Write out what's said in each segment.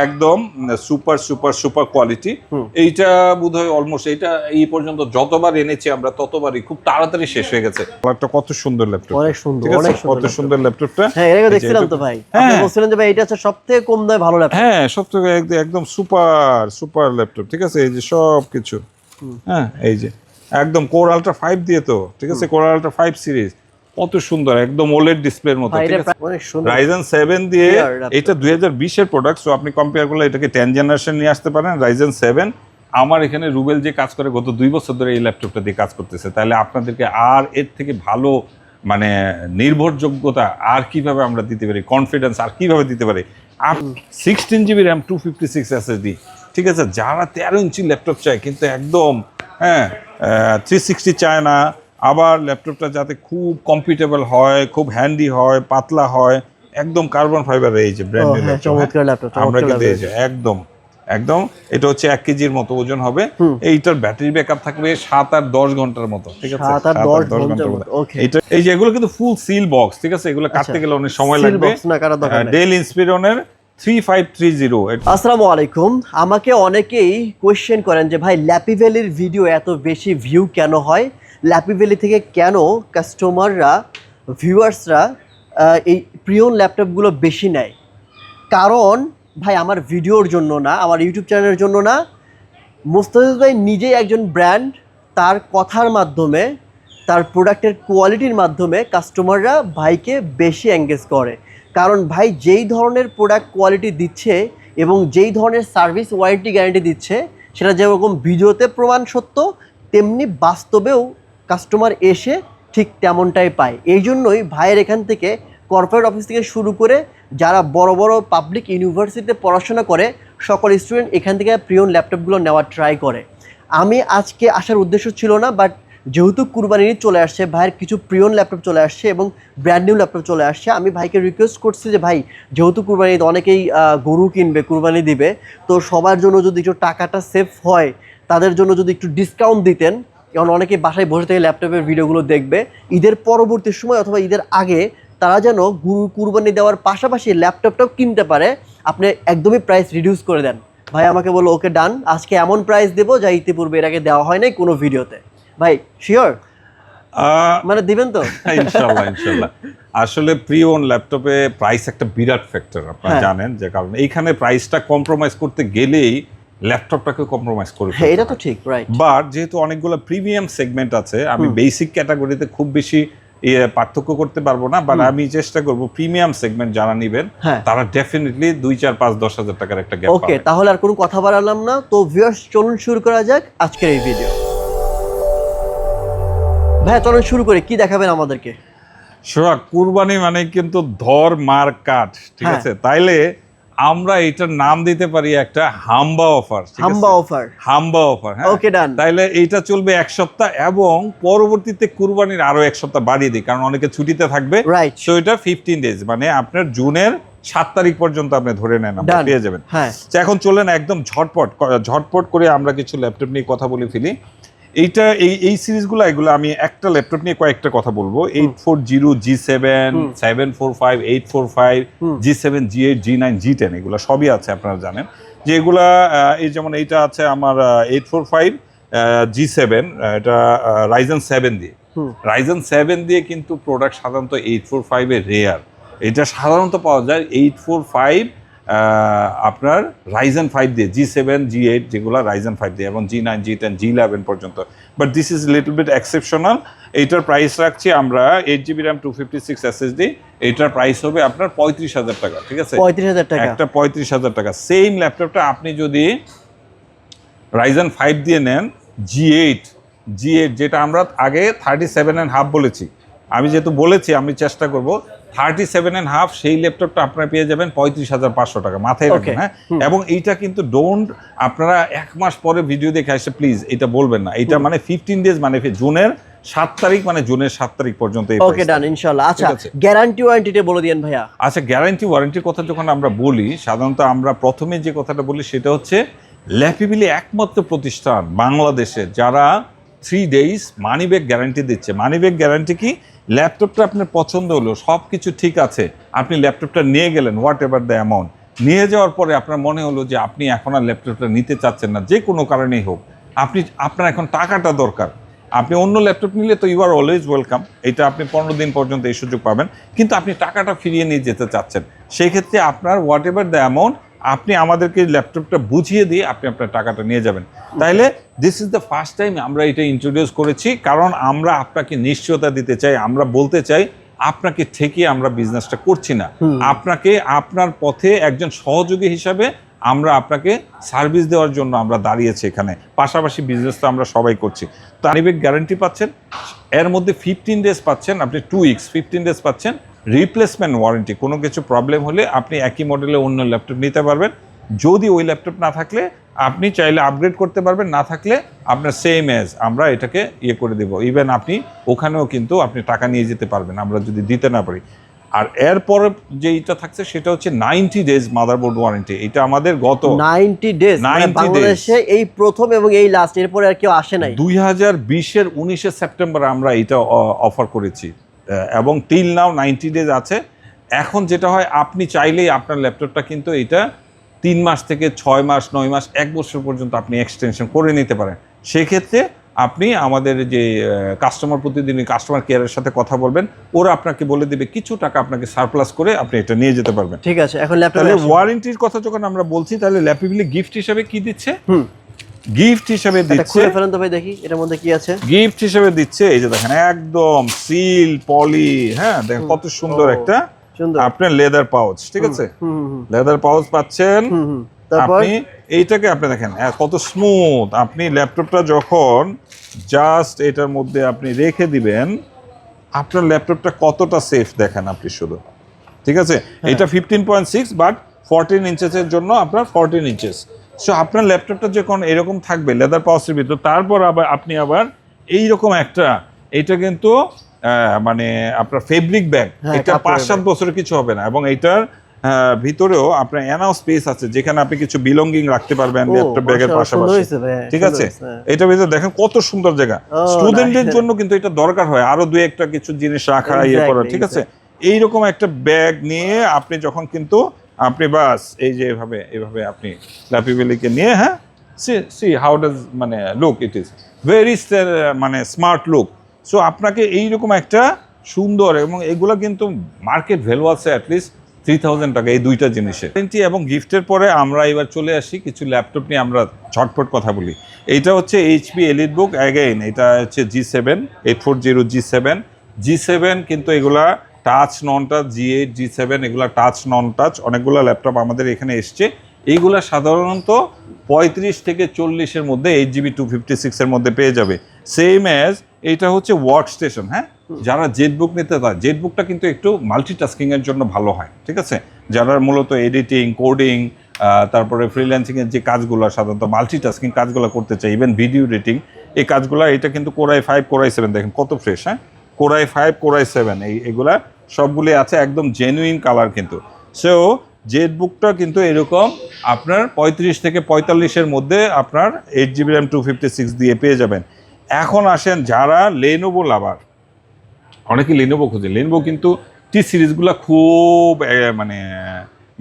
একদম super super super quality. এইটা বোধহয় অলমোস্ট এইটা এই পর্যন্ত যতবার এনেছি আমরা ততবারই খুব তাড়াতাড়ি শেষ হয়ে গেছে। কালারটা কত সুন্দর ল্যাপটপ, অনেক সুন্দর, অনেক সুন্দর, কত সুন্দর ল্যাপটপটা। হ্যাঁ এর আগে দেখছিলাম তো ভাই, আপনি বলছিলেন যে ভাই এটা হচ্ছে সবথেকে কম দামে ভালো ল্যাপটপ। হ্যাঁ সবথেকে একদম সুপার সুপার ল্যাপটপ, ঠিক আছে। এই যে সব কিছু, হ্যাঁ এই যে একদম কোর আলট্রা 5 দিয়ে তো, ঠিক আছে, কোর আলট্রা 5 সিরিজ কত সুন্দর, একদম ওলেড ডিসপ্লের মতো, ঠিক আছে। অনেক সুন্দর রাইজেন 7 দিয়ে, এটা 2020 এর প্রোডাক্ট, সো আপনি কম্পেয়ার করলে এটাকে 10 জেনারেশন নিয়ে আসতে পারেন। রাইজেন 7 আমার এখানে রুবেল যে কাজ করে গত 2 বছর ধরে এই ল্যাপটপটা দিয়ে কাজ করতেছে, তাহলে আপনাদেরকে আর এর থেকে ভালো মানে নির্ভরযোগ্যতা আর কিভাবে আমরা দিতে পারি, কনফিডেন্স আর কিভাবে দিতে পারি। 16 জিবি র্যাম 256 SSD, ঠিক আছে। যারা 13 ইঞ্চি ল্যাপটপ চায় কিন্তু একদম, হ্যাঁ 360 চায় না, আবার ল্যাপটপটা যাতে খুব কম্পিটেবল হয়, খুব হ্যান্ডি হয়, পাতলা হয়, একদম কার্বন ফাইবারের এই যে ব্র্যান্ড নিউ ল্যাপটপ আমরা কিন্তু এই যে একদম একদম এটা হচ্ছে 1 কেজির মতো ওজন হবে। এইটার ব্যাটারি ব্যাকআপ থাকবে 7 আর 10 ঘন্টার মতো, ঠিক আছে, 7 আর 10 ঘন্টার মতো। এটা এই যে এগুলো কিন্তু ফুল সিল বক্স, ঠিক আছে, এগুলো কাটতে গেলে অনেক সময় লাগবে। ডেল ইন্সপিরনের 3530। আসসালামু আলাইকুম। আমাকে অনেকেই কোয়েশ্চেন করেন যে ভাই ল্যাপি ভ্যালির ভিডিও এত বেশি ভিউ কেন হয়, ল্যাপি ভ্যালি থেকে কেন কাস্টমাররা, ভিউয়ার্সরা এই প্রিয়ন ল্যাপটপগুলো বেশি নেয়। কারণ ভাই আমার ভিডিওর জন্য না, আমার ইউটিউব চ্যানেলের জন্য না, মোস্তাফিজ ভাই নিজেই একজন ব্র্যান্ড। তার কথার মাধ্যমে, তার প্রোডাক্টের কোয়ালিটির মাধ্যমে কাস্টমাররা ভাইকে বেশি এঙ্গেজ করে। কারণ ভাই যেই ধরনের প্রোডাক্ট কোয়ালিটি দিচ্ছে এবং যেই ধরনের সার্ভিস ওয়ারেন্টি গ্যারান্টি দিচ্ছে, সেটা যেরকম ভিডিওতে প্রমাণ সত্য, তেমনি বাস্তবেও কাস্টমার এসে ঠিক তেমনটাই পায়। এই জন্যই ভাইয়ের এখান থেকে কর্পোরেট অফিস থেকে শুরু করে যারা বড় বড় পাবলিক ইউনিভার্সিটিতে পড়াশোনা করে সকল স্টুডেন্ট এখান থেকে প্রিয়ন ল্যাপটপগুলো নেওয়ার ট্রাই করে। আমি আজকে আসার উদ্দেশ্য ছিল না, বাট যেহেতু কুরবানি ঈদ চলে আসছে, ভাইয়ের কিছু প্রিয়ন ল্যাপটপ চলে আসছে এবং ব্র্যান্ড নিউ ল্যাপটপ চলে আসছে, আমি ভাইকে রিকোয়েস্ট করছি যে ভাই যেহেতু কুরবানি ঈদ, অনেকেই গরু কিনবে, কুরবানি দিবে, তো সবার জন্য যদি একটু টাকাটা সেভ হয়, তাদের জন্য যদি একটু ডিসকাউন্ট দিতেন, কারণ অনেকে বাসায় বসে থেকে ল্যাপটপের ভিডিওগুলো দেখবে, ঈদের পরবর্তী সময় অথবা ঈদের আগে তারা যেন কুরবানি দেওয়ার পাশাপাশি ল্যাপটপটাও কিনতে পারে, আপনি একদমই প্রাইস রিডিউস করে দেন। ভাই আমাকে বললো ওকে ডান, আজকে এমন প্রাইস দেবো যা ইতিপূর্বে এর আগে দেওয়া হয় নাই কোনো ভিডিওতে। ভাই শিওর মানে দিবেন তো? ইনশাআল্লাহ ইনশাআল্লাহ। আসলে প্রিয়ন ল্যাপটপে প্রাইস একটা বিরাট ফ্যাক্টর, আপনারা জানেন, যে কারণ এইখানে প্রাইসটা কম্প্রোমাইজ করতে গেলেই ল্যাপটপটাকে কম্প্রোমাইজ করে। হ্যাঁ এটা তো ঠিক, রাইট। বাট যেহেতু অনেকগুলো প্রিমিয়াম সেগমেন্ট আছে, আমি বেসিক ক্যাটাগরিতে খুব বেশি পার্থক্য করতে পারবো না, বাট আমি চেষ্টা করব প্রিমিয়াম সেগমেন্ট যারা নেবেন তারা ডেফিনেটলি 2, 4, 5, 10 হাজার টাকার একটা গ্যাপ পাবে। ওকে, তাহলে আর কোনো কথা বাড়ালাম না, তো ভিউয়ার্স চলুন শুরু করা যাক আজকের এই ভিডিও। ভাই চলুন শুরু করে, কি দেখাবেন আমাদেরকে? সোহাগ, কুরবানি মানে কিন্তু ধর মার কাট, ঠিক আছে, তাইলে আমরা এটার নাম দিতে পারি একটা হাম্বা অফার। হাম্বা অফার, হাম্বা অফার, হ্যাঁ ওকে ডান। তাইলে এইটা চলবে 1 সপ্তাহ এবং পরবর্তীতে কুরবানির আরো 1 সপ্তাহ বাড়িয়ে দিই, কারণ অনেকে ছুটিতে থাকবে, রাইট। সো এটা 15 ডেজ, মানে আপনার জুনের 7 তারিখ পর্যন্ত আপনি ধরে নেন, আপনি পেয়ে যাবেন। হ্যাঁ এখন চলেন একদম ঝটপট করে আমরা কিছু ল্যাপটপ নিয়ে কথা বলে ফেলি। এইটা এই সিরিজগুলো, এগুলো আমি একটা ল্যাপটপ নিয়ে কয়েকটা কথা বলবো। 840, G7, 745, 845, G7, G8, G9, G10 এগুলো সবই আছে, আপনারা জানেন যে এগুলা। এই যেমন এইটা আছে আমার 845 G7, এটা রাইজেন 7 দিয়ে। রাইজেন 7 দিয়ে কিন্তু প্রোডাক্ট সাধারণত 845 এর রেয়ার, এটা সাধারণত পাওয়া যায় 845 আপনার রাইজেন 5 দিয়ে, G7, G8 যেগুলো রাইজেন 5 দিয়ে, এবং G9, G10, G11 পর্যন্ত। But this is little bit exceptional. এইটার প্রাইস রাখছি আমরা 8GB RAM 256 SSD, এইটার প্রাইস হবে আপনার 35,000 টাকা, ঠিক আছে, 35,000 টাকা, একটা 35,000 টাকা। সেম ল্যাপটপটা আপনি যদি রাইজেন 5 দিয়ে নেন, G8 যেটা আমরা আগে 37.5 বলেছি, আমি যেহেতু বলেছি আমি চেষ্টা করব 37.5, সেই ল্যাপটপটা আপনারা পেয়ে যাবেন 35,500 টাকা, মাথায় রাখবেন। হ্যাঁ, এবং এইটা কিন্তু আপনারা 1 মাস পরে ভিডিও দেখে আসে প্লিজ এটা বলবেন না, এটা মানে 15 ডেজ, মানে জুনের 7 তারিখ, মানে জুনের 7 তারিখ পর্যন্ত। ওকে ডান ইনশাআল্লাহ। আচ্ছা গ্যারান্টি ওয়ারেন্টিটা বলে দেন ভাইয়া। আচ্ছা, গ্যারান্টি ওয়ারেন্টির কথা যখন আমরা বলি, সাধারণত আমরা প্রথমে যে কথাটা বলি সেটা হচ্ছে ল্যাপি ভ্যালি একমাত্র প্রতিষ্ঠান বাংলাদেশে যারা 3 days মানি ব্যাক গ্যারান্টি দিচ্ছে। মানি ব্যাক গ্যারান্টি কি? ল্যাপটপটা আপনার পছন্দ হলো, সব কিছু ঠিক আছে, আপনি ল্যাপটপটা নিয়ে গেলেন, হোয়াট এভার দ্য অ্যামাউন্ট, নিয়ে যাওয়ার পরে আপনার মনে হলো যে আপনি এখন আর ল্যাপটপটা নিতে চাচ্ছেন না, যে কোনো কারণেই হোক, আপনার এখন টাকাটা দরকার, আপনি অন্য ল্যাপটপ নিলে তো ইউ আর অলওয়েজ ওয়েলকাম, এটা আপনি 15 দিন পর্যন্ত এই সুযোগ পাবেন, কিন্তু আপনি টাকাটা ফিরিয়ে নিয়ে যেতে চাচ্ছেন, সেই ক্ষেত্রে আপনার হোয়াট এভার দ্য অ্যামাউন্ট আপনি আমাদেরকে ল্যাপটপটা বুঝিয়ে দিয়ে আপনি আপনার টাকাটা নিয়ে যাবেন। তাইলে this is the first time আমরা এটা ইন্ট্রোডিউস করেছি, কারণ আমরা আপনাকে নিশ্চয়তা দিতে চাই, আমরা বলতে চাই আপনাকে ঠেকিয়ে আমরা বিজনেসটা করছি না, আপনাকে আপনার পথে একজন সহযোগী হিসাবে আমরা আপনাকে সার্ভিস দেওয়ার জন্য আমরা দাঁড়িয়েছি এখানে, পাশাপাশি বিজনেস তো আমরা সবাই করছি। তো আনিবেক গ্যারান্টি পাচ্ছেন, এর মধ্যে 15 ডেজ পাচ্ছেন, আপনি 2 উইকস 15 ডেজ পাচ্ছেন রিপ্লেসমেন্ট ওয়ারেন্টি, কোনো কিছু প্রবলেম হলে আপনি একই মডেলে অন্য ল্যাপটপ নিতে পারবেন, যদি ওই ল্যাপটপ না থাকলে আপনি চাইলে আপগ্রেড করতে পারবেন, না থাকলে আপনার সেম এজ আমরা এটাকে করে দেবো, ইভেন আপনি ওখানেও কিন্তু আপনি টাকা নিয়ে যেতে পারবেন আমরা যদি দিতে না পারি। আর এরপরে যেটা থাকছে সেটা হচ্ছে 90 ডেজ মাদারবোর্ড ওয়ারেন্টি, এটা আমাদের গত 90 ডেজ, বাংলাদেশে এই প্রথম এবং এই লাস্ট, এরপরে আর কেউ আসে নাই। 2020-এর 19শে সেপ্টেম্বর আমরা এটা অফার করেছি এবং টিল নাও 90 ডেজ আছে। এখন যেটা হয়, আপনি চাইলেই আপনার ল্যাপটপটা কিন্তু এটা 3 মাস থেকে 6 মাস 9 মাস 1 বছর পর্যন্ত আপনি এক্সটেনশন করে নিতে পারেন। সেক্ষেত্রে আপনি আমাদের যে কাস্টমার প্রতিদিনই কাস্টমার কেয়ারের সাথে কথা বলবেন, ওরা আপনাকে বলে দেবে কিছু টাকা আপনাকে সারপ্লাস করে আপনি এটা নিয়ে যেতে পারবেন। ঠিক আছে, এখন ল্যাপটপে ওয়ারেন্টির কথা যখন আমরা বলছি, তাহলে ল্যাপিবিলি গিফট হিসেবে কি দিচ্ছে? গিফট হিসেবে দিচ্ছে, খুলে ফেলেন তো ভাই দেখি এটার মধ্যে কি আছে। গিফট হিসেবে দিচ্ছে এই যে দেখেন, একদম সিল পলি, হ্যাঁ দেখেন কত সুন্দর একটা আপনার লেদার পাউচ, ঠিক আছে, লেদার পাউচ পাচ্ছেন। আপনি এইটাকে আপনি দেখেন কত স্মুথ, আপনি ল্যাপটপটা যখন জাস্ট এটার মধ্যে আপনি রেখে দিবেন, আপনার ল্যাপটপটা কতটা সেফ দেখেন আপনি শুধু, ঠিক আছে। এটা 15.6 বাট 14 ইঞ্চেসের জন্য আপনার 14 ইঞ্চেস। সো আপনার ল্যাপটপটা যখন এরকম থাকবে লেদার পাউচের ভিতর, তারপর আবার আপনি আবার এইরকম একটা, এটা কিন্তু মানে আপনার ফেব্রিক ব্যাগ, এটা 5-7 বছরের কিছু হবে না, এবং এইটার ভিতরেও আপনার এনাও স্পেস আছে যেখানে আপনি কিছু বিলঙ্গিং রাখতে পারবেন ল্যাপটপ ব্যাগের পাশাপাশি, ঠিক আছে। এটার ভিতরে দেখেন কত সুন্দর জায়গা, স্টুডেন্টদের জন্য কিন্তু এটা দরকার হয়, আরো 2-1টা কিছু জিনিস রাখা করা, ঠিক আছে। এইরকম একটা ব্যাগ নিয়ে আপনি যখন কিন্তু আপনি বাস এই যে এভাবে আপনি ল্যাপিবিলিকে নিয়ে, হ্যাঁ সি হাউ ডাজ মানে লুক, ইট ইজ ভেরি মানে স্মার্ট লুক। সো আপনাকে এইরকম একটা সুন্দর, এবং এগুলো কিন্তু মার্কেট ভ্যালু আছে অ্যাটলিস্ট 3000 টাকা এই দুইটা জিনিসের। ওয়ারেন্টি এবং গিফটের পরে আমরা এবার চলে আসি কিছু ল্যাপটপ নিয়ে, আমরা ঝটপট কথা বলি। এইটা হচ্ছে HP EliteBook, অ্যাগেইন এটা হচ্ছে G7 840 G7 কিন্তু এগুলা টাচ নন টাচ, G8 G7 এগুলা টাচ নন টাচ, অনেকগুলো ল্যাপটপ আমাদের এখানে এসছে। এইগুলা সাধারণত 35 থেকে 40-এর মধ্যে 8GB 256 এর মধ্যে পেয়ে যাবে, সেম অ্যাজ এইটা হচ্ছে ওয়ার্ক স্টেশন। হ্যাঁ, যারা জেটবুক নিতে চায়, জেটবুকটা কিন্তু একটু মাল্টিটাস্কিং এর জন্য ভালো হয়, ঠিক আছে। যারা মূলত এডিটিং, কোডিং, তারপরে ফ্রিল্যান্সিং এর যে কাজগুলো সাধারণত মাল্টিটাস্কিং কাজগুলো করতে চাই, ইভেন ভিডিও এডিটিং, এই কাজগুলো, এটা কিন্তু Core i5 Core i7 দেখেন কত ফ্রেশ, হ্যাঁ Core i5 Core i7 এগুলা সবগুলি আছে একদম জেনুইন কালার কিন্তু। সো জেটবুকটা কিন্তু এরকম আপনার 35 থেকে 45-এর মধ্যে আপনার 8GB RAM 256 দিয়ে পেয়ে যাবেন। এখন আসেন যারা লেনোভো লাভার, অনেকে লেনোভো খোঁজে, লেনোভো কিন্তু টি সিরিজগুলো খুব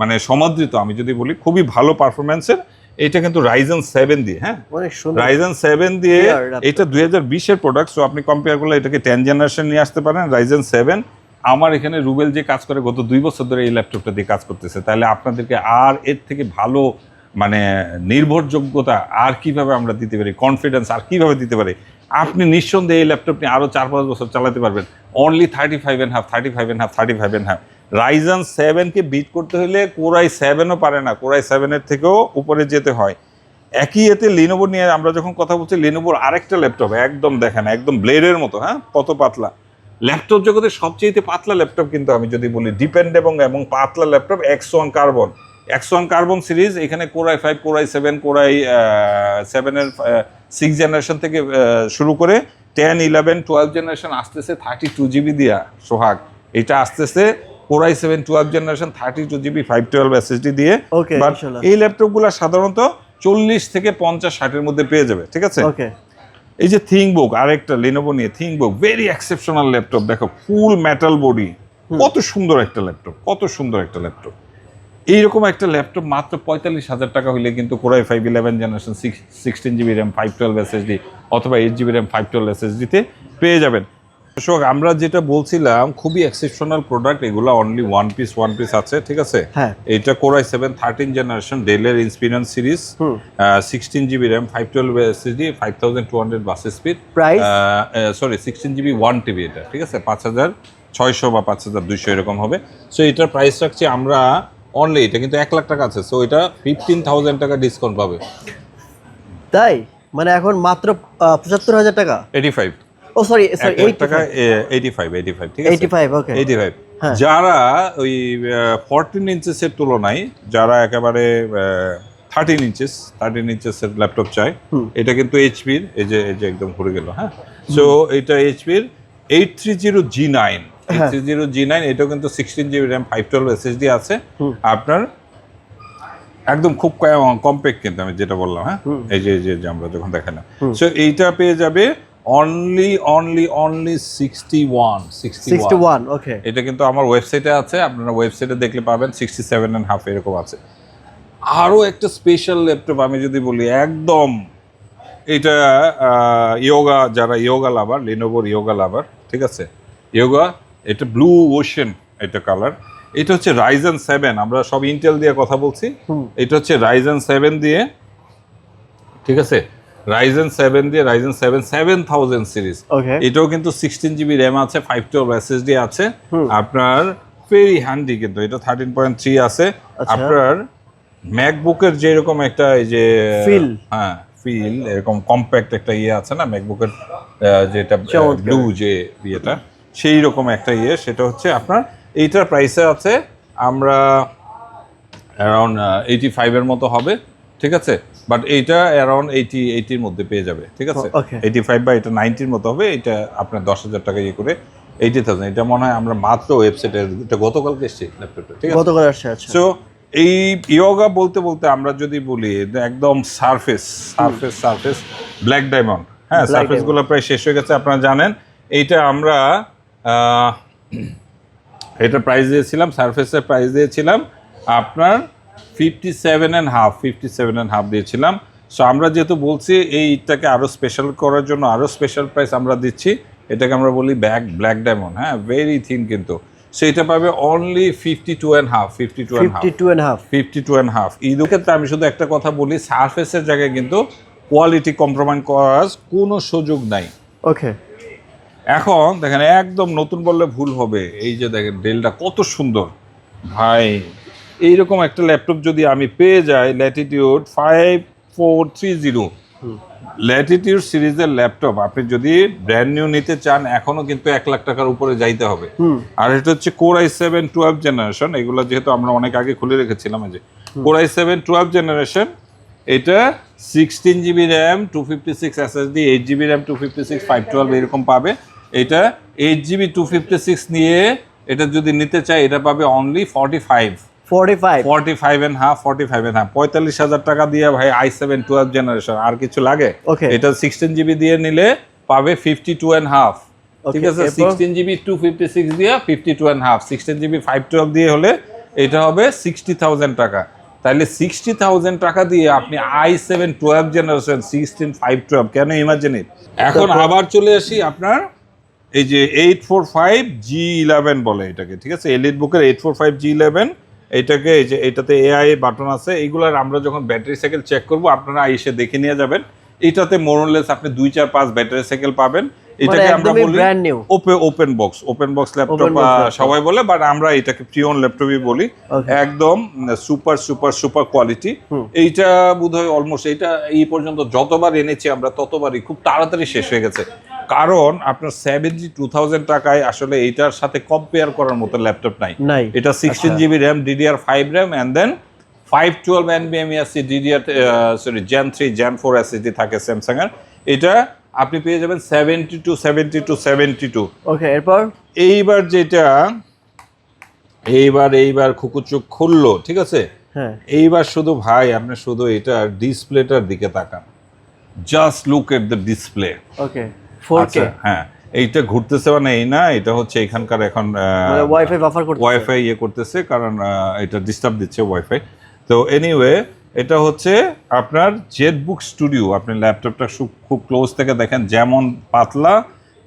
মানে সমাদৃত, আমি যদি বলি খুবই ভালো পারফরমেন্সের। এটা কিন্তু Ryzen 7 দিয়ে, হ্যাঁ Ryzen 7 দিয়ে, এটা 2020-এর প্রোডাক্ট। সো আপনি কম্পেয়ার করলে এটাকে 10 জেনারেশন নিয়ে আসতে পারেন। Ryzen 7 আমার এখানে রুবেল যে কাজ করে গত 2 বছর ধরে এই ল্যাপটপটা দিয়ে কাজ করতেছে, তাহলে আপনাদেরকে আর এর থেকে ভালো মানে নির্ভরযোগ্যতা আর কিভাবে আমরা দিতে পারি, কনফিডেন্স আর কিভাবে দিতে পারি, আপনি নিঃসন্দেহে এই ল্যাপটপ নিয়ে আরও 4-5 বছর চালাতে পারবেন। অনলি 35.5 Ryzen 7-কে বিট করতে হলে Core i7-ও পারে না, Core i7-এর থেকেও উপরে যেতে হয়। একই এতে লিনোভো নিয়ে আমরা যখন কথা বলছি, লিনোভোর আরেকটা ল্যাপটপ একদম দেখেন একদম ব্লেডের মতো, হ্যাঁ কত পাতলা, ল্যাপটপ জগতের সবচেয়ে পাতলা ল্যাপটপ কিন্তু আমি যদি বলি ডিপেন্ড এবং পাতলা ল্যাপটপ X1 কার্বন সিরিজ। এখানে Core i5 Core i7 Core i7-এর 6 generation থেকে শুরু করে 10 11 12 জেনারেশন আসতেছে 32GB দিয়া সোহাগ, এটা আসতেছে Core i7 12 generation 32GB 512 SSD দিয়ে। বাট এই ল্যাপটপগুলো সাধারণত 40 থেকে 50-60-এর মধ্যে পেয়ে যাবে, ঠিক আছে। এই যে থিংকবুক, আরেকটা লেনোভো নিয়ে থিংকবুক, ভেরি এক্সেপশনাল ল্যাপটপ, দেখো ফুল মেটাল বডি, কত সুন্দর একটা ল্যাপটপ। এইরকম একটা ল্যাপটপ মাত্র 45,000 টাকা হলে কিন্তু core i 511 generation 16 GB RAM 512 SSD অথবা 8 জিবি র্যাম 512 এসএসডিতে পেয়ে যাবেন। দর্শক আমরা যেটা বলছিলাম খুবই এক্সেপশনাল প্রোডাক্ট, এগুলো অনলি ওয়ান পিস আছে, ঠিক আছে। হ্যাঁ। এটা কোরাই 7 13 জেনারেশন ডেলের Inspiron series 16 GB RAM 512 SSD 5200 bus speed price sorry 16 GB 1 TB এটা, ঠিক আছে, 5600 বা 5200 এরকম হবে। সো এটার প্রাইস রাখছি আমরা অনলি, এটা কিন্তু 1 লাখ টাকা আছে, সো এটা 15,000 টাকা ডিসকাউন্ট পাবে। তাই মানে এখন মাত্র 75,000 টাকা 85 ও সরি 1 টাকা 85 ঠিক আছে 85 ওকে 85 হ্যাঁ। যারা ওই 14 ইঞ্চেসের তুলনায় যারা একেবারে 13 ইঞ্চেসের ল্যাপটপ চায়, এটা কিন্তু এইচপির এই যে একদম ঘুরে গেল, হ্যাঁ। সো এটা এইচপির 830G9 830G9 এটাও কিন্তু 16 জিবি র্যাম 512 এসএসডি আছে আপনার, একদম খুব কম্প্যাক্ট কিন্তু আমি যেটা বললাম, হ্যাঁ। এই যে আমরা যখন দেখালাম, সো এইটা পেয়ে যাবে অনলি 61 ওকে। এটা কিন্তু আমার ওয়েবসাইটে আছে, আপনারা ওয়েবসাইটে দেখলে পাবেন 67.5 এরকম আছে। আরো একটা স্পেশাল ল্যাপটপ আমি যদি বলি, একদম এটা যারা ইয়োগা লাভার, লিনোভোর ইয়োগা লাভার, ঠিক আছে, ইয়োগা, এটা ব্লু ওশেন এটা কালার, এটা হচ্ছে রাইজেন 7, আমরা সব ইন্টেল দিয়ে কথা বলছি, এটা হচ্ছে রাইজেন 7 দিয়ে, ঠিক আছে, রাইজেন 7 দিয়ে, রাইজেন 7 7000 সিরিজ, ওকে। এটাও কিন্তু 16 জিবি র্যাম আছে 512 এসএসডি আছে আপনার, ভেরি হ্যান্ডি কিন্তু এটা 13.3 আছে আপনার। ম্যাকবুকের যেরকম একটা এই যে ফিল, হ্যাঁ ফিল এরকম কম্প্যাক্ট একটা ইয়ে আছে না ম্যাকবুকের, যেটা ব্লু যে ইয়েটা, সেই রকম একটা ইয়ে, সেটা হচ্ছে আপনার এইটার প্রাইসে আছে আমরা অ্যারাউন্ড 85 এর মতো হবে, ঠিক আছে, বাট এইটা অ্যারাউন্ড 80-80-র মধ্যে পেয়ে যাবে, ঠিক আছে, 85 বা এটা 90-র মতো হবে, এটা আপনার 10,000 টাকা ইয়ে করে 80,000, এটা মনে হয় আমরা মাত্র ওয়েবসাইটে, এটা গতকালকে এসেছি ল্যাপটপটা, ঠিক আছে, গতকাল আসছে। আচ্ছা, সো এই ইয়োগা বলতে আমরা যদি বলি একদম সারফেস ব্ল্যাক ডায়মন্ড, হ্যাঁ, সারফেস গুলো প্রায় শেষ হয়ে গেছে আপনারা জানেন। এইটা আমরা এটা প্রাইস দিয়েছিলাম, সারফেসের প্রাইস দিয়েছিলাম আপনার 57.5 দিয়েছিলাম। সো আমরা যেহেতু বলছি এইটাকে আরো স্পেশাল করার জন্য আরো স্পেশাল প্রাইস আমরা দিচ্ছি, এটাকে আমরা বলি ব্ল্যাক ডায়মন্ড, হ্যাঁ, ভেরি থিন কিন্তু, সেটা পাবে অনলি 52.5 ঈদের ক্ষেত্রে আমি শুধু একটা কথা বলি, সারফেসের জায়গায় কিন্তু কোয়ালিটি কম্প্রোমাইজ করার কোনো সুযোগ নাই। ওকে, এখন দেখেন একদম নতুন বললে ভুল হবে, এই যে দেখেন ডেলটা কত সুন্দর ভাই, এইরকম একটা ল্যাপটপ যদি আমি পেয়ে যাই, ল্যাটিটিউড 5430 ল্যাটিটিউড সিরিজের ল্যাপটপ আপনি যদি ব্র্যান্ড নিউ নিতে চান এখনো কিন্তু 1 লাখ টাকার উপরে যাইতে হবে। আর এটা হচ্ছে Core i7 12 জেনারেশন, এগুলো যেহেতু আমরা অনেক আগে খুলে রেখেছিলাম, এই যে Core i7 12 জেনারেশন, এটা 16 GB RAM 256 SSD 8 GB RAM 256 512 এরকম পাবে। এটা 8 জিবি 256 নিয়ে এটা যদি নিতে চাই এটা পাবে অনলি 45,500 টাকা দিয়ে ভাই i7 12 জেনারেশন, আর কিছু লাগে? এটা 16 জিবি দিয়ে নিলে পাবে 52.5, ঠিক আছে, 16 জিবি 256 দিয়ে 52.5, 16 জিবি 512 দিয়ে হলে এটা হবে 60,000 টাকা। তাহলে 60,000 টাকা দিয়ে আপনি i7 12 জেনারেশন 16 512 কেন ইমাজিন ইট। এখন আবার চলে আসি আপনার এই যে 845G11 বলে এটাকে, ঠিক আছে, এলিট বুকের 845G11, এটাকে এই যে এটাতে এআই বাটন আছে, এইগুলার আমরা যখন ব্যাটারি সাইকেল চেক করব আপনারা এসে দেখে নিয়ে যাবেন, এটাতে মোরলেস আপনি 2-4-5 ব্যাটারি সাইকেল পাবেন। এটাকে আমরা বলি ওপেন বক্স ল্যাপটপ সবাই বলে, বাট আমরা এটাকে প্রিয়ন ল্যাপটপই বলি, একদম সুপার কোয়ালিটি। এইটা বোধহয় অলমোস্ট এটা এই পর্যন্ত যতবার এনেছি আমরা ততবারই খুব তাড়াতাড়ি শেষ হয়ে গেছে, কারণ আপনার 72,000 টাকায় আসলে এইটার সাথে কম্পেয়ার করার মতো ল্যাপটপ নাই। এটা 16 GB RAM DDR5 RAM and then 512 NVMe Gen 3 Gen 4 SSD থাকে স্যামসাং এর, এটা আপনি পেয়ে যাবেন 72 ওকে। এরপর এইবার খুকুচুক খুললো, ঠিক আছে, হ্যাঁ, এইবার শুধু ভাই আপনি শুধু এটা ডিসপ্লেটার দিকে তাকান, just look at the display. Okay 4K, হ্যাঁ, এইটা ঘুরতেছে মানে এই না, এটা হচ্ছে এখানকার এখন ওয়াইফাই বাফার করতে ওয়াইফাই ইয়ে করতেছে, কারণ এটা ডিস্টার্ব দিচ্ছে ওয়াইফাই। তো এনিওয়ে এটা হচ্ছে আপনার জেটবুক স্টুডিও। আপনি ল্যাপটপটা খুব ক্লোজ থেকে দেখেন, যেমন পাতলা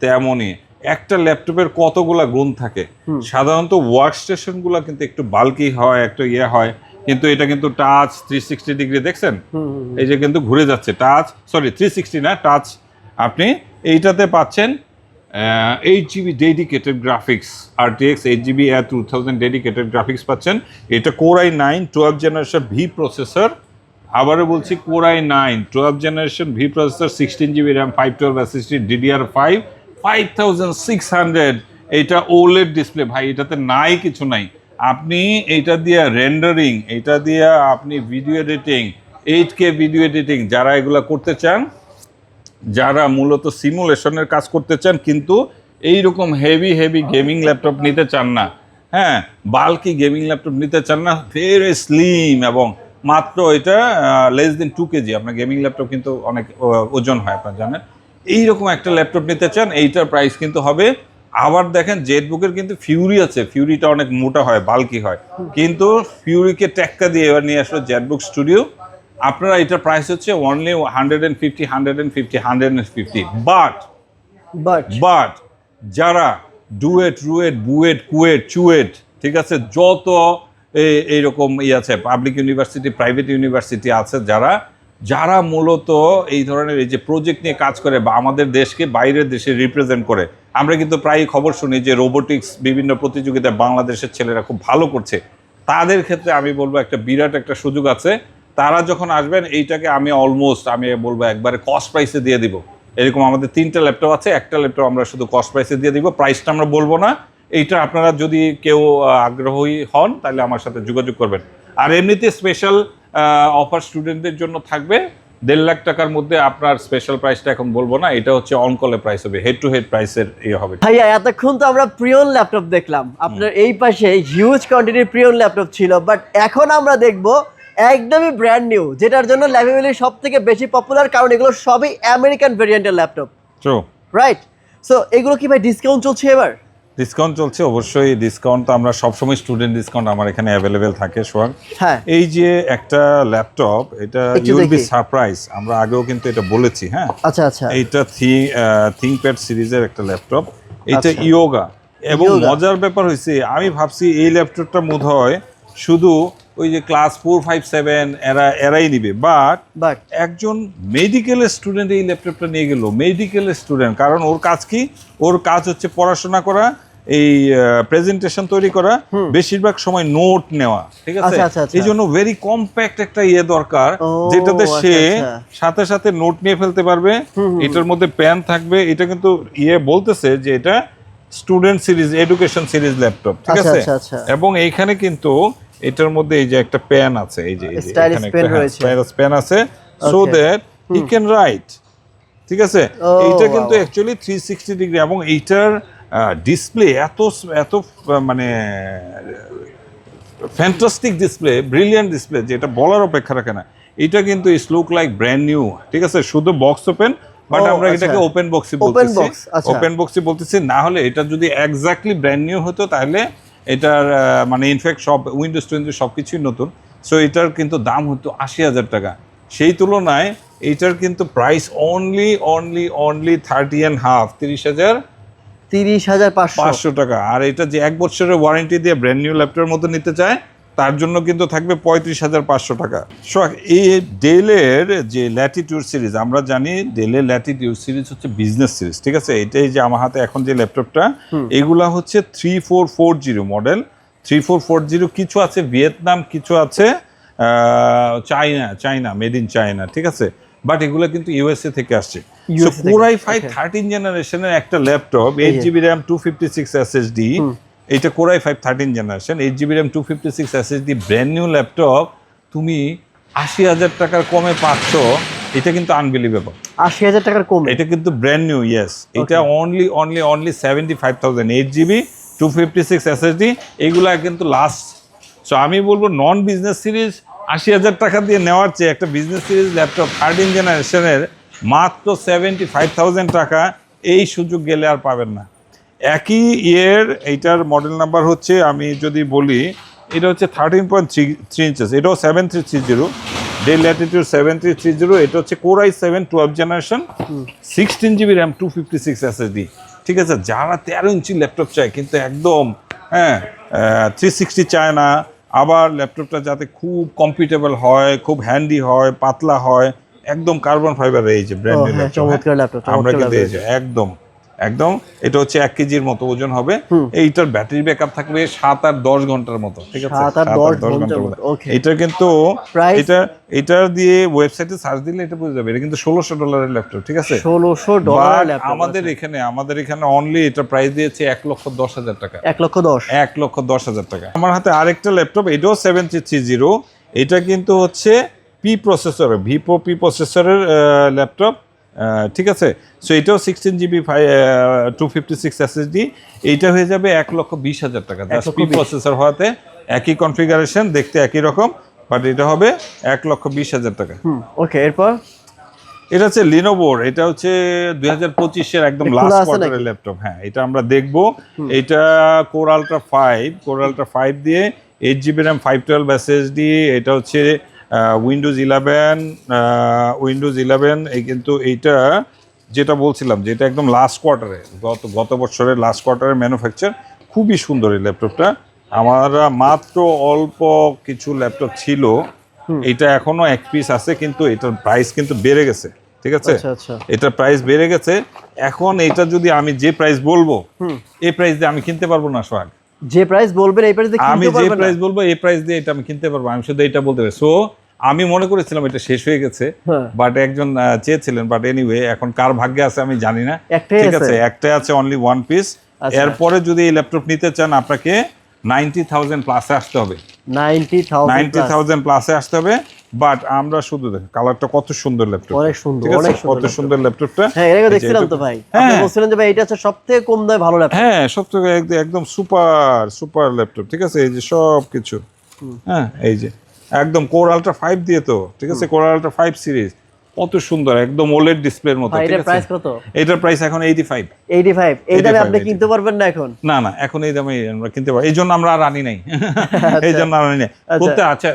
তেমনই। একটা ল্যাপটপের কতগুলা গুণ থাকে। সাধারণত ওয়ার্ক স্টেশনগুলো কিন্তু একটু বাল্কি হয়, একটু ইয়ে হয়, কিন্তু এটা কিন্তু টাচ 360 ডিগ্রি দেখছেন, এই যে কিন্তু ঘুরে যাচ্ছে টাচ, সরি 360 না, টাচ। আপনি এইটাতে পাচ্ছেন 8GB dedicated graphics, RTX 8GB A2000 dedicated graphics পাচ্ছেন। এটা Core i9 12 generation V processor. আবারও বলছি Core i9 12 generation V processor, 16GB RAM, 512 SSD, DDR5 5600। এটা OLED ডিসপ্লে ভাই, এটাতে নাই কিছু নাই। আপনি এইটা দিয়ে রেন্ডারিং, এটা দিয়ে আপনি video editing, 8K video editing, যারা এগুলা করতে চান, যারা মূলত সিমুলেশনের কাজ করতে চান কিন্তু এইরকম হেভি গেমিং ল্যাপটপ নিতে চান না, হ্যাঁ, বাল্কি গেমিং ল্যাপটপ নিতে চান না, ভেরি স্লিম এবং মাত্র এটা লেস দেন 2 কেজি। আপনার গেমিং ল্যাপটপ কিন্তু অনেক ওজন হয়, আপনারা জানেন। এইরকম একটা ল্যাপটপ নিতে চান, এইটার প্রাইস কিন্তু হবে। আবার দেখেন জেটবুকের কিন্তু ফিউরি আছে, ফিউরিটা অনেক মোটা হয়, বাল্কি হয়, কিন্তু ফিউরিকে টেক্কা দিয়ে এবার নিয়ে আসলো জেটবুক স্টুডিও। আপনারা এটার প্রাইস হচ্ছে অনলি 150 বাট যারা ডুয়েট, রুয়েট, বুয়েট, কুয়েট, চুয়েট, ঠিক আছে, যত এইরকম আছে পাবলিক ইউনিভার্সিটি, প্রাইভেট ইউনিভার্সিটি আছে, যারা মূলত এই ধরনের এই যে প্রজেক্ট নিয়ে কাজ করে বা আমাদের দেশকে বাইরের দেশে রিপ্রেজেন্ট করে। আমরা কিন্তু প্রায় খবর শুনি যে রোবোটিক্স বিভিন্ন প্রতিযোগিতায় বাংলাদেশের ছেলেরা খুব ভালো করছে। তাদের ক্ষেত্রে আমি বলবো একটা বিরাট একটা সুযোগ আছে। তারা যখন আসবেন এইটাকে আমি বলবো একবারে কস্ট প্রাইসে দিয়ে দিব। এরকম আমাদের 3টা ল্যাপটপ আছে, একটা ল্যাপটপ আমরা শুধু কস্ট প্রাইসে দিয়ে দিব, প্রাইসটা আমরা বলবো না। এইটা আপনারা যদি কেউ আগ্রহী হন তাহলে আমার সাথে যোগাযোগ করবেন। আর এমনিতে স্পেশাল অফার স্টুডেন্টদের জন্য থাকবে 1.5 লাখ টাকার মধ্যে। আপনার স্পেশাল প্রাইসটা এখন বলবো না, এটা হচ্ছে অনকলে প্রাইস হবে, হেড টু হেড প্রাইসের ইয়ে হবে। ভাইয়া এতক্ষণ তো আমরা প্রিয়ন ল্যাপটপ দেখলাম, আপনার এই পাশে হিউজ কোয়ান্টিটির প্রিয়ন ল্যাপটপ ছিল, বাট এখন আমরা দেখবো একদমই ব্র্যান্ড নিউ, যেটার জন্য ল্যাপটপগুলি সব থেকে বেশি পপুলার, কারণ এগুলো সবই আমেরিকান ভেরিয়েন্টের ল্যাপটপ, রাইট? সো এগুলো কি ভাই ডিসকাউন্ট চলছে এবার? ডিসকাউন্ট চলছে, অবশ্যই ডিসকাউন্ট তো আমরা সবসময় স্টুডেন্ট ডিসকাউন্ট আমার এখানে অ্যাভেলেবেল থাকে সোহাগ। হ্যাঁ, এই যে একটা ল্যাপটপ, এটা ইউ উইল বি সারপ্রাইজ, আমরা আগেও কিন্তু এটা বলেছি। হ্যাঁ, আচ্ছা, এইটা থিংকপ্যাড সিরিজের একটা ল্যাপটপ, এটা ইয়োগা। এবং মজার ব্যাপার হয়েছে, আমি ভাবছি এই ল্যাপটপটা বোধহয় শুধু ওই যে ক্লাস 4, 5, 7 এরাই নিবে, বাট একজন মেডিকেল স্টুডেন্ট এই ল্যাপটপটা নিয়ে গেল। মেডিকেল স্টুডেন্ট, কারণ ওর কাজ কি? ওর কাজ হচ্ছে পড়াশোনা করা, এই প্রেজেন্টেশন তৈরি করা, বেশিরভাগ সময় নোট নেওয়া, ঠিক আছে? এই জন্য ভেরি কম্প্যাক্ট একটা ইয়ে দরকার, যেটাতে সে সাথে সাথে নোট নিয়ে ফেলতে পারবে। এটার মধ্যে পেন থাকবে। এটা কিন্তু বলতেছে যে এটা student series, education series laptop, ঠিক আছে? এবং এইখানে কিন্তু এটার মধ্যে এই যে একটা পেন আছে, এই যে এখানে একটা পেন আছে, so that he can write, ঠিক আছে? এইটা কিন্তু অ্যাকচুয়ালি 360 ডিগ্রি, এবং এইটার ডিসপ্লে এত মানে ফ্যান্টাস্টিক ডিসপ্লে, ব্রিলিয়ান্ট ডিসপ্লে, যেটা বলার অপেক্ষা রাখে না। এটা কিন্তু it's look like brand new, ঠিক আছে? শুধু বক্স ওপেন, বাট আমরা এটাকে ওপেন বক্সই বলতেছি। না হলে এটা যদি এক্স্যাক্টলি ব্র্যান্ড নিউ হতো তাহলে এটার মানে ইনফ্যাক্ট সব উইন্ডোজ সবকিছুই নতুন। সো এটার কিন্তু দাম হতো 80,000 টাকা। সেই তুলনায় এইটার কিন্তু প্রাইস অনলি 30,500 টাকা। আর এটা যে 1 বছরের ওয়ারেন্টি দিয়ে ব্র্যান্ড নিউ ল্যাপটপের মতো নিতে চায়, তার জন্য কিন্তু থাকবে 35,500 টাকা। সো এই ডেলের যে ল্যাটিটিউড সিরিজ, আমরা জানি ডেলের ল্যাটিটিউড সিরিজ হচ্ছে বিজনেস সিরিজ, ঠিক আছে? এটাই যে আমার হাতে এখন যে ল্যাপটপটা, এগুলা হচ্ছে 3440 মডেল। 3440 কিছু আছে ভিয়েতনাম, কিছু আছে চায়না, মেড ইন চায়না, ঠিক আছে? বাট এগুলো কিন্তু ইউএসএ থেকে আসছে। Core i5 13 জেনারেশনের একটা ল্যাপটপ, 8GB RAM 256 SSD, এইটা Core i5 13 generation, 8GB RAM 256 SSD brand new laptop তুমি 80,000 টাকার কমে পাচ্ছ। এটা কিন্তু আনবিলিভেবল। 80,000 টাকার কমে এটা কিন্তু ব্র্যান্ড নিউ, ইয়েস। এটা অনলি 75,000, 8GB 256 SSD, এগুলা কিন্তু লাস্ট। সো আমি বলবো নন বিজনেস সিরিজ 80,000 টাকা দিয়ে নেওয়ার চেয়ে একটা বিজনেস সিরিজ ল্যাপটপ 13 জেনারেশনের মাত্র 75,000 টাকা, এই সুযোগ গেলে আর পাবেন না। একই ইয়ের এইটার মডেল নাম্বার হচ্ছে, আমি যদি বলি এটা হচ্ছে 13.3 ইঞ্চেস, এটাও 7330, ডেল ল্যাটিটিউড 7330, এটা হচ্ছে Core i7 12 generation, 16 GB RAM, 256 SSD। ঠিক আছে, যারা 13 ইঞ্চি ল্যাপটপ চায় কিন্তু একদম 360 চায় না, আবার ল্যাপটপটা যাতে খুব কম্পিটেবল হয়, খুব হ্যান্ডি হয়, পাতলা হয়, একদম কার্বন ফাইবারের এই যে ব্র্যান্ড নিউ ল্যাপটপ আমরা কিন্তু এই যে একদম একদম এটা হচ্ছে 1 কেজির মতো ওজন হবে। এইটার ব্যাটারি ব্যাকআপ থাকবে 7 আর 10 ঘন্টার মতো। ঠিক আছে, 7 আর 10 ঘন্টার মতো। ওকে, এটা কিন্তু এটা দিয়ে ওয়েবসাইটে সার্চ দিলে এটা বুঝে যাবে, এটা কিন্তু $1600 ল্যাপটপ। ঠিক আছে, $1600 ল্যাপটপ। আমাদের এখানে অনলি এটা প্রাইস দিয়েছে 1,10,000 টাকা। 1,10,000 টাকা। আমার হাতে আরেকটা ল্যাপটপ, এটাও 7330, এটা কিন্তু হচ্ছে ভিভো পি প্রসেসরের ল্যাপটপ। ঠিক আছে, সো এটাও 16 জিবি 256 SSD, এইটা হয়ে যাবে 1,20,000 টাকা। জাস্ট পি প্রসেসর হওয়াতে একই কনফিগারেশন, দেখতে একই রকম, বাট এটা হবে 1,20,000 টাকা। ওকে, এরপর এটা হচ্ছে লিনোভোর, এটা হচ্ছে 2025-এর একদম লাস্ট কোয়ার্টারের ল্যাপটপ। হ্যাঁ, এটা আমরা দেখবো। এটা Core Ultra 5 দিয়ে 8 জিবি র্যাম, 512 SSD, এটা হচ্ছে উইন্ডোজ 11 এই কিন্তু এইটা যেটা বলছিলাম যে এটা একদম লাস্ট কোয়ার্টারে, গত বছরের লাস্ট কোয়ার্টারের ম্যানুফ্যাকচার। খুবই সুন্দর এই ল্যাপটপটা। আমরা মাত্র অল্প কিছু ল্যাপটপ ছিল, এটা এখনো এক পিস আছে, কিন্তু এটার প্রাইস কিন্তু বেড়ে গেছে। ঠিক আছে, এটার প্রাইস বেড়ে গেছে। এখন এটা যদি আমি যে প্রাইস বলবো, এই প্রাইস দিয়ে আমি কিনতে পারবো না সোহাগ। যে প্রাইস বলবেন এই প্রাইস দিয়ে কিনতে পারবেন না। আমি যে প্রাইস বলবো এই প্রাইস দিয়ে এটা আমি কিনতে পারবো, আমি শুধু এটা বলতে পারি। সো আমি মনে করেছিলাম এটা শেষ হয়ে গেছে, বাট একজন চেয়েছিলেন, বাট এনিওয়ে এখন কার ভাগ্যে আছে আমি জানি না। ঠিক আছে, একটাই আছে, অনলি ওয়ান পিস। এরপরে যদি এই ল্যাপটপ নিতে চান আপনাকে 90,000 প্লাসে আসতে হবে। 90,000 প্লাসে আসতে হবে। বাট আমরা শুধু দেখেন কালারটা কত সুন্দর, ল্যাপটপ অনেক সুন্দর, কত সুন্দর ল্যাপটপটা। হ্যাঁ, এটা দেখছিলাম তো ভাই, আপনি বলছিলেন যে ভাই এটা হচ্ছে সবথেকে কম দামে ভালো ল্যাপটপ। হ্যাঁ, সবথেকে একদম সুপার ল্যাপটপ। ঠিক আছে, এই যে সব কিছু, হ্যাঁ, এই যে একদম Core Ultra 5 দিয়ে তো। ঠিক আছে, Core Ultra 5 সিরিজ কত সুন্দর, একদম ওলেড ডিসপ্লের মতো। এটার প্রাইস কত? এটার প্রাইস এখন 85। এই দামে আপনি কিনতে পারবেন না এখন? না, এখন এই দামে আমরা কিনতে পারি, এই জন্য আমরা আর আনি নাই। এই জন্য আনি নাই বলতে। আচ্ছা,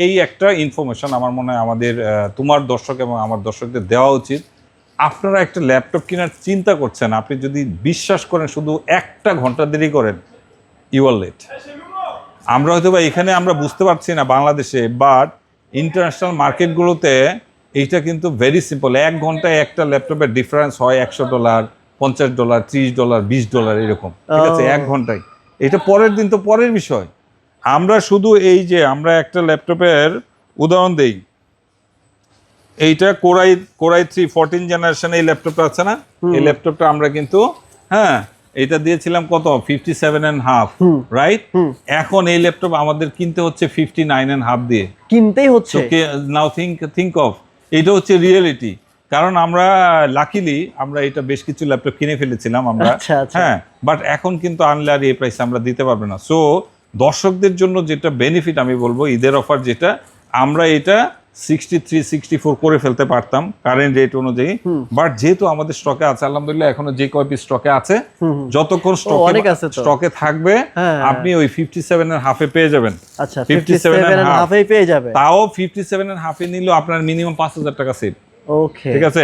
এই একটা ইনফরমেশন আমার মনে হয় আমাদের তোমার দর্শক এবং আমার দর্শকদের দেওয়া উচিত। আপনারা একটা ল্যাপটপ কেনার চিন্তা করছেন, আপনি যদি বিশ্বাস করেন শুধু 1 ঘন্টা দেরি করেন, ইউ আর লেট। আমরা হয়তো বা এখানে আমরা বুঝতে পারছি না বাংলাদেশে, বাট ইন্টারন্যাশনাল মার্কেটগুলোতে এইটা কিন্তু ভেরি সিম্পল। 1 ঘন্টায় একটা ল্যাপটপের ডিফারেন্স হয় $100, $50, $30, $20 এরকম। ঠিক আছে, 1 ঘন্টায়। এটা পরের দিন তো পরের বিষয়। আমরা শুধু এই যে আমরা একটা ল্যাপটপের উদাহরণ দেই, এইটা Core i3 14 জেনারেশন এই ল্যাপটপটা আছে না, এই ল্যাপটপটা আমরা কিন্তু এটা দিয়েছিলাম কত, 57.5, রাইট? এখন এই ল্যাপটপ আমাদের কিনতে হচ্ছে 59.5 দিয়ে কিনতেই হচ্ছে। নাও থিঙ্ক অফ, এটা হচ্ছে রিয়েলিটি। কারণ আমরা লাকিলি আমরা এটা বেশ কিছু ল্যাপটপ কিনে ফেলেছিলাম আমরা। হ্যাঁ, বাট এখন কিন্তু আনলে আর এই প্রাইস আমরা দিতে পারবো না। সো দর্শকদের জন্য যেটা বেনিফিট আমি বলবো, ঈদের অফার যেটা, আমরা এটা 63-64 করে ফেলতে পারতাম কারেন্ট রেট অনুযায়ী, বাট যেহেতু আমাদের স্টকে আছে, আলহামদুলিল্লাহ এখনো যে কয় পিস স্টকে আছে, যতক্ষণ স্টকে থাকবে আপনি ওই 57.5 পেয়ে যাবেন। আচ্ছা, 57.5 পেয়ে যাবে। তাও 57.5 নিলেও আপনার মিনিমাম 5,000 টাকা সেভ। ওকে, ঠিক আছে।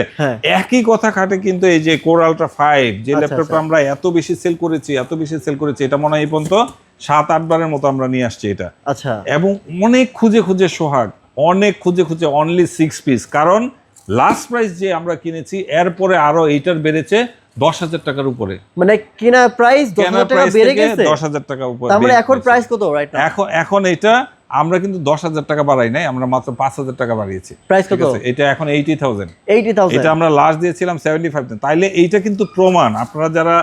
একই কথা খাটে কিন্তু এই যে Core Ultra 5 যে ল্যাপটপটা আমরা এত বেশি সেল করেছি, এটা মনে হয় এই পর্যন্ত 7-8 বারের মতো আমরা নিয়ে আসছি এটা। আচ্ছা, এবং অনেক খুঁজে সোহাগ, অনলি 6 পিস। কারণ লাস্ট প্রাইস যে আমরা কিনেছি এরপরে আরো এইটার বেড়েছে 10,000 টাকার উপরে, মানে কেনা প্রাইস 10,000 টাকা বেড়ে গেছে, 10,000 টাকা উপরে। তার মানে এখন প্রাইস কত রাইট নাও? এখন এটা আমরা কিন্তু 10,000 টাকা বাড়াই নাই, আমরা মাত্র 5,000 টাকা বাড়িয়েছি। প্রাইস কত? এটা এখন 80,000। এটা আমরা লাস্ট দিয়েছিলাম 75,000। তাইলে এইটা কিন্তু প্রমাণ, আপনারা যারা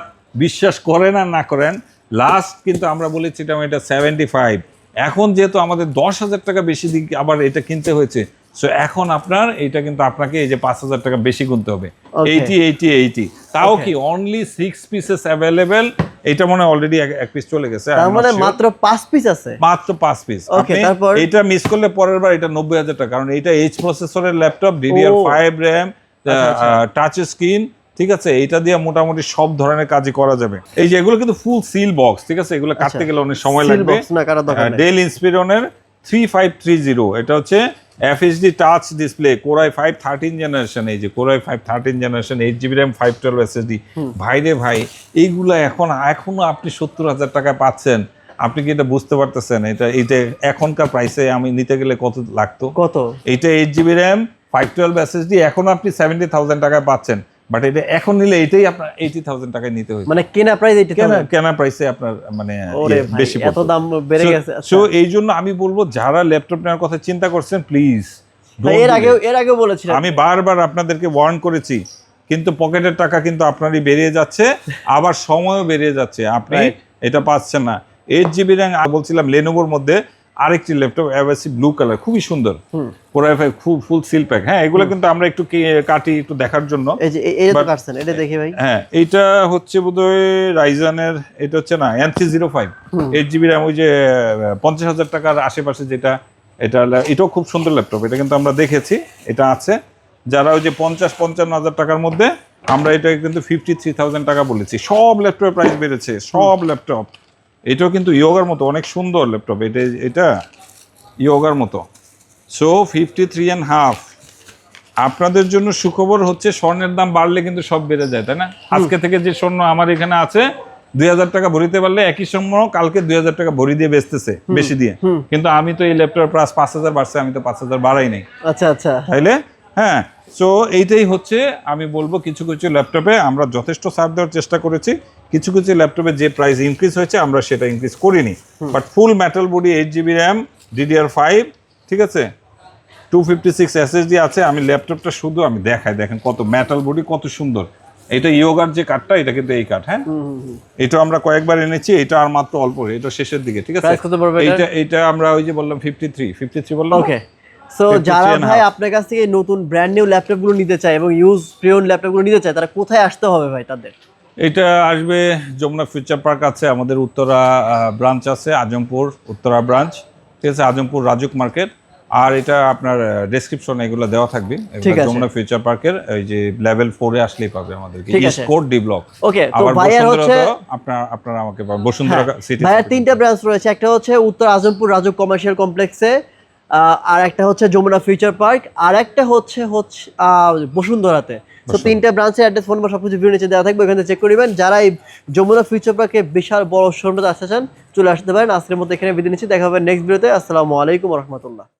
বিশ্বাস করেন আর না করেন, লাস্ট কিন্তু আমরা বলেছিলাম এটা 75। এখন যেহেতু আমাদের 10,000 টাকা বেশি দিক আবার এটা কিনতে হয়েছে, সো এখন আপনার এটা কিন্তু আপনাকে এই যে 5,000 টাকা বেশি কিনতে হবে। 80 তাও কি অনলি 6 পিসেস অ্যাভেলেবেল। এটা মনে অলরেডি এক পিস চলে গেছে, তার মানে মাত্র 5 পিস আছে, মাত্র 5 পিস। ওকে, তারপর এটা মিস করলে পরের বার এটা 90,000 টাকা, কারণ এটা এইচ প্রসেসরের laptop, DDR5 RAM, touch screen, ঠিক আছে, এটা দিয়ে মোটামুটি সব ধরনের কাজই করা যাবে। এই যে এগুলো কিন্তু ফুল সিল বক্স, ঠিক আছে, এগুলো কাটতে গেলে অনেক সময় লাগবে। ডেল ইন্সপিরনের 3530, এটা হচ্ছে FHD touch display, Core i5 13 generation. এই যে Core i5 13 generation, 8GB RAM, 512 SSD। ভাই রে ভাই, এইগুলা এখনো আপনি 70,000 টাকায় পাচ্ছেন। আপনি কি এটা বুঝতে পারতেছেন? এটা এখনকার প্রাইসে আমি নিতে গেলে কত লাগতো? কত? এটা 8GB RAM, 512 SSD, এখন আপনি 70,000 টাকায় পাচ্ছেন। বাট এটা এখন নিলে এটাই আপনার 80,000 টাকায় নিতে হয়েছে। মানে কেনা প্রাইস 80,000, কেনা প্রাইসে আপনার মানে বেশি এত দাম বেড়ে গেছে। সো এই জন্য আমি বলবো যারা ল্যাপটপ নেওয়ার কথা চিন্তা করছেন, প্লিজ। এর আগেও বলেছিলাম, আমি বারবার আপনাদেরকে ওয়ার্ন করেছি, কিন্তু পকেটের টাকা কিন্তু আপনারই বেরিয়ে যাচ্ছে, আবার সময়ও বেরিয়ে যাচ্ছে, আপনি এটা পাচ্ছেন না। 8GB RAM বলছিলাম, লেনোভোর মধ্যে আরেকটি ল্যাপটপ অ্যাভাসি ব্লু কালার, খুবই সুন্দর, Core i5 ফুল সিল প্যাক। হ্যাঁ, এগুলো কিন্তু আমরা একটু কাটি একটু দেখার জন্য। এই যে এটা তো কাটছেন, এটা দেখি ভাই। হ্যাঁ, এটা হচ্ছে বোধহয় রাইজানের, এটা হচ্ছে না N305, 8GB RAM, ওই যে 50,000 টাকার আশেপাশে যেটা, এটাও খুব সুন্দর ল্যাপটপ। এটা কিন্তু আমরা দেখেছি, এটা আছে। যারা ওই যে 50-55,000 টাকার মধ্যে, আমরা এটাকে কিন্তু 53,000 টাকা বলেছি। সব ল্যাপটপের প্রাইস বেড়েছে, সব ল্যাপটপ। এটাও কিন্তু ইয়োগার মতো অনেক সুন্দর ল্যাপটপ, এটা ইয়োগার মতো। সো 53.5। আপনাদের জন্য সুখবর হচ্ছে স্বর্ণের দাম বাড়লে কিন্তু সব বেড়ে যায়, তাই না? আজকে থেকে যে স্বর্ণ আমার এখানে আছে 2,000 টাকা ভরিতে পারলে একই সময় কালকে 2,000 টাকা ভরি দিয়ে বেচতেছে, বেশি দিয়ে। কিন্তু আমি তো এই ল্যাপটপের প্রাইস 5,000 বাড়ছে, আমি তো 5,000 বাড়াই নাই। আচ্ছা আচ্ছা, তাইলে হ্যাঁ, সো এইটাই হচ্ছে আমি বলবো, কিছু কিছু ল্যাপটপে আমরা যথেষ্ট ছাড় দেওয়ার চেষ্টা করেছি, কিছু কিছু ল্যাপটপে যে প্রাইস ইনক্রিজ হয়েছে আমরা সেটা ইনক্রিজ করিনি। But full metal body, 8GB RAM, DDR5, ঠিক আছে, 256 SSD আছে। আমি ল্যাপটপটা শুধু আমি দেখাই, দেখেন কত মেটাল বডি, কত সুন্দর। এটা ইয়োগার যে কাঠটা, এটা কিন্তু এই কাঠ। হ্যাঁ, এটা আমরা কয়েকবার এনেছি, এটা আর মাত্র অল্প, এটা শেষের দিকে, ঠিক আছে। এটা আমরা ওই যে বললাম 53 বললাম। ওকে, সো যারা ভাই আপনার কাছ থেকে নতুন ব্র্যান্ড নিউ ল্যাপটপগুলো নিতে চায় এবং ইউজ প্রিয়ন ল্যাপটপগুলো নিতে চায়, তারা কোথায় আসতে হবে ভাই তাদের? এটা আসবে যমুনা ফিউচার পার্ক আছে, আমাদের উত্তরা ব্রাঞ্চ আছে, আজমপুর উত্তরা ব্রাঞ্চ, ঠিক আছে, আজমপুর রাজুক মার্কেট। আর এটা আপনার ডেসক্রিপশনে এগুলো দেওয়া থাকবে। যমুনা ফিউচার পার্কের ওই যে লেভেল 4 এ আসলেই পাবে আমাদেরকে, ইস্ট কোর্ট ডি ব্লক। ওকে, তো আবার ভাইয়ার হচ্ছে আপনারা আমাকে বসুন্ধরা সিটি। ভাইয়ার 3টা ব্রাঞ্চ রয়েছে, একটা হচ্ছে উত্তর আজমপুর রাজুক কমার্শিয়াল কমপ্লেক্সে, আর একটা হচ্ছে যমুনা ফিউচার পার্ক, আর একটা হচ্ছে বসুন্ধরাতে। তো 3টা ব্রাঞ্চের অ্যাড্রেস, ফোন নাম্বার সবকিছু ভিডিও নিচে দেওয়া থাকবে, ওখানে চেক করবেন। যারা এই যমুনা ফিউচার পার্কে বিশাল বড় শোরুমে আসতে চান, চলে আসতে পারেন। আজকের মতো এখানে বিদায় নিচ্ছি, দেখা হবে নেক্সট ভিডিওতে। আসসালামু আলাইকুম ওয়া রাহমাতুল্লাহ।